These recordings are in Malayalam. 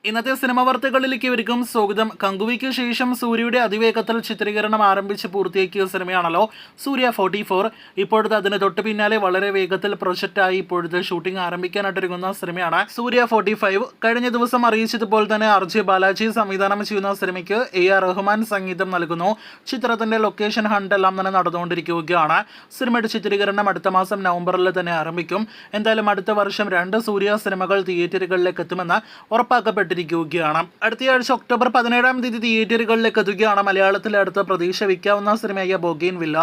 ഇന്നത്തെ സിനിമ വാർത്തകളിലേക്ക് ഇവർക്കും സ്വാഗതം. കങ്കുവിക്ക് ശേഷം സൂര്യയുടെ അതിവേഗത്തിൽ ചിത്രീകരണം ആരംഭിച്ച് പൂർത്തിയാക്കിയ സിനിമയാണല്ലോ സൂര്യ 44. ഇപ്പോഴത്തെ അതിന് തൊട്ട് പിന്നാലെ വളരെ വേഗത്തിൽ പ്രൊജക്റ്റായി ഇപ്പോഴത്തെ ഷൂട്ടിംഗ് ആരംഭിക്കാനായിട്ടിറങ്ങുന്ന സിനിമയാണ് സൂര്യ 45. കഴിഞ്ഞ ദിവസം അറിയിച്ചതുപോലെ തന്നെ RJ ബാലാജി സംവിധാനം ചെയ്യുന്ന സിനിമയ്ക്ക് AR റഹ്മാൻ സംഗീതം നൽകുന്നു. ചിത്രത്തിന്റെ ലൊക്കേഷൻ ഹണ്ട് എല്ലാം തന്നെ നടന്നുകൊണ്ടിരിക്കുകയാണ്. സിനിമയുടെ ചിത്രീകരണം അടുത്ത മാസം നവംബറിൽ തന്നെ ആരംഭിക്കും. എന്തായാലും അടുത്ത വർഷം 2 സൂര്യ സിനിമകൾ തിയേറ്ററുകളിലേക്ക് എത്തുമെന്ന് ഉറപ്പാക്കപ്പെട്ടു. അടുത്തയാഴ്ച ഒക്ടോബർ 17 തിയേറ്ററുകളിലേക്ക് എത്തുകയാണ് മലയാളത്തിലെ അടുത്ത പ്രതീക്ഷ വയ്ക്കാവുന്ന സിനിമയായ ബൊഗെയിൻവില്ല.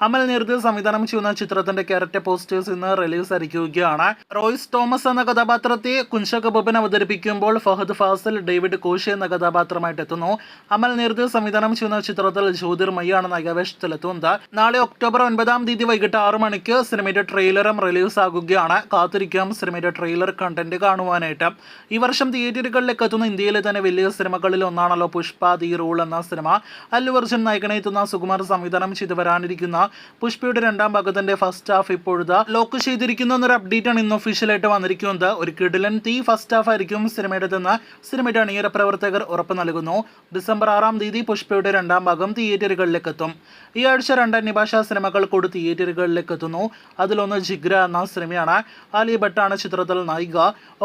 അമൽ നീർദ് സംവിധാനം ചെയ്യുന്ന ചിത്രത്തിന്റെ ക്യാരക്ടർ പോസ്റ്റേഴ്സ് ഇന്ന് റിലീസ് ആയിരിക്കുകയാണ്. റോയ്സ് തോമസ് എന്ന കഥാപാത്രത്തെ കുഞ്ചാക്കോ ബോബൻ അവതരിപ്പിക്കുമ്പോൾ ഫഹദ് ഫാസിൽ, ഡേവിഡ് കോഷി എന്ന കഥാപാത്രമായിട്ട് എത്തുന്നു. അമൽ നീർദ് സംവിധാനം ചെയ്യുന്ന ചിത്രത്തിൽ ജ്യോതിർമയാണ് നായകവേഷത്തിലെത്തുന്നത്. നാളെ ഒക്ടോബർ 9 വൈകിട്ട് 6 മണിക്ക് സിനിമയുടെ ട്രെയിലറും റിലീസ് ആകുകയാണ്. കാത്തിരിക്കാം സിനിമയുടെ ട്രെയിലർ കണ്ടന്റ് കാണുവാനായിട്ട്. ഈ വർഷം തിയേറ്ററുകളിലേക്ക് എത്തുന്ന ഇന്ത്യയിലെ തന്നെ വലിയ സിനിമകളിൽ ഒന്നാണല്ലോ പുഷ്പ ദി റൂൾ എന്ന സിനിമ. അല്ലു അർജുൻ നായകനെ എത്തുന്ന സുകുമാർ സംവിധാനം ചെയ്ത് വരാനിരിക്കുന്ന പുഷ്പയുടെ 2ാം ഭാഗത്തിന്റെ ഫസ്റ്റ് ഹാഫ് ഇപ്പോഴത്തെ ലോക്ക് ചെയ്തിരിക്കുന്ന ഒരു അപ്ഡേറ്റ് ആണ് ഇന്ന് ഒഫീഷ്യലായിട്ട് വന്നിരിക്കുന്നത്. ഒരു കിടിലൻ ഫസ്റ്റ് ഹാഫ് ആയിരിക്കും സിനിമയുടേതെന്ന് സിനിമയുടെ അണിയറ പ്രവർത്തകർ ഉറപ്പ് നൽകുന്നു. ഡിസംബർ 6 പുഷ്പയുടെ 2ാം ഭാഗം തിയേറ്ററുകളിലേക്ക് എത്തും. ഈ ആഴ്ച 2 അന്യഭാഷാ സിനിമകൾ കൂടി തിയേറ്ററുകളിലേക്ക് എത്തുന്നു. അതിലൊന്ന് ജിഗ്ര എന്ന സിനിമയാണ്. ആലിയ ഭട്ടാണ് ചിത്രത്തിൽ നായിക.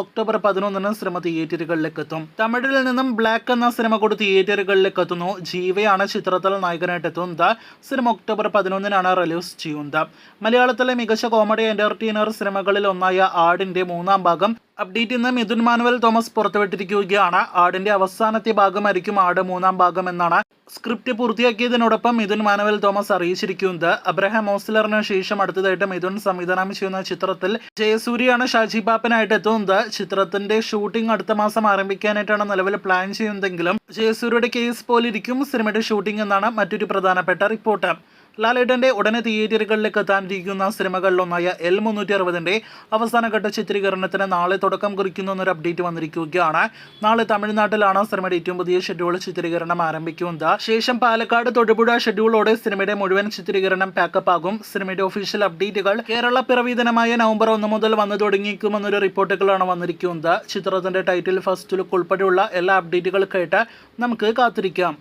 ഒക്ടോബർ 11 സിനിമ തിയേറ്ററുകളിലേക്ക് എത്തും. തമിഴിൽ നിന്നും ബ്ലാക്ക് എന്ന സിനിമ കൂടി തിയേറ്ററുകളിലേക്ക് എത്തുന്നു. ജീവയാണ് ചിത്രത്തിൽ നായകനായിട്ട് എത്തുന്നത്. സിനിമ ഒക്ടോബർ 11 റിലീസ് ചെയ്യുന്നത്. മലയാളത്തിലെ മികച്ച കോമഡി എന്റർടൈനർ സിനിമകളിൽ ഒന്നായ ആടിന്റെ 3ാം ഭാഗം അപ്ഡേറ്റ് ഇന്ന് മിഥുൻ മാനുവൽ തോമസ് പുറത്തുവിട്ടിരിക്കുകയാണ്. ആടിന്റെ അവസാനത്തെ ഭാഗമായിരിക്കും ആട് 3ാം ഭാഗം എന്നാണ് സ്ക്രിപ്റ്റ് പൂർത്തിയാക്കിയതിനോടൊപ്പം മിഥുൻ മാനുവൽ തോമസ് അറിയിച്ചിരിക്കുന്നത്. അബ്രഹാം ഓസ്ലറിന് ശേഷം അടുത്തതായിട്ട് മിഥുൻ സംവിധാനം ചെയ്യുന്ന ചിത്രത്തിൽ ജയസൂര്യയാണ് ഷാജി പാപ്പനായിട്ട് എത്തുന്നത്. ചിത്രത്തിന്റെ ഷൂട്ടിംഗ് അടുത്ത മാസം ആരംഭിക്കാനായിട്ടാണ് നിലവിൽ പ്ലാൻ ചെയ്യുന്നതെങ്കിലും ജയസൂര്യയുടെ കേസ് പോലിരിക്കും സിനിമയുടെ ഷൂട്ടിംഗ് എന്നാണ് മറ്റൊരു പ്രധാനപ്പെട്ട റിപ്പോർട്ട്. ലാലേട്ടന്റെ ഉടനെ തിയേറ്ററുകളിലേക്ക് എത്താനിരിക്കുന്ന സിനിമകളിലൊന്നായ L360 അവസാനഘട്ട ചിത്രീകരണത്തിന് നാളെ തുടക്കം കുറിക്കുന്ന എന്നൊരു അപ്ഡേറ്റ് വന്നിരിക്കുകയാണ്. നാളെ തമിഴ്നാട്ടിലാണ് സിനിമയുടെ ഏറ്റവും പുതിയ ഷെഡ്യൂൾ ചിത്രീകരണം ആരംഭിക്കുന്നത്. ശേഷം പാലക്കാട്, തൊടുപുഴ ഷെഡ്യൂളോടെ സിനിമയുടെ മുഴുവൻ ചിത്രീകരണം പാക്കപ്പ് ആകും. സിനിമയുടെ ഒഫീഷ്യൽ അപ്ഡേറ്റുകൾ കേരള പിറവി ദിനമായ നവംബർ 1 മുതൽ വന്നു തുടങ്ങിയേക്കുമെന്നൊരു റിപ്പോർട്ടുകളാണ് വന്നിരിക്കുന്നത്. ചിത്രത്തിന്റെ ടൈറ്റിൽ, ഫസ്റ്റ് ലുക്ക് ഉൾപ്പെടെയുള്ള എല്ലാ അപ്ഡേറ്റുകൾക്കായിട്ട് നമുക്ക് കാത്തിരിക്കാം.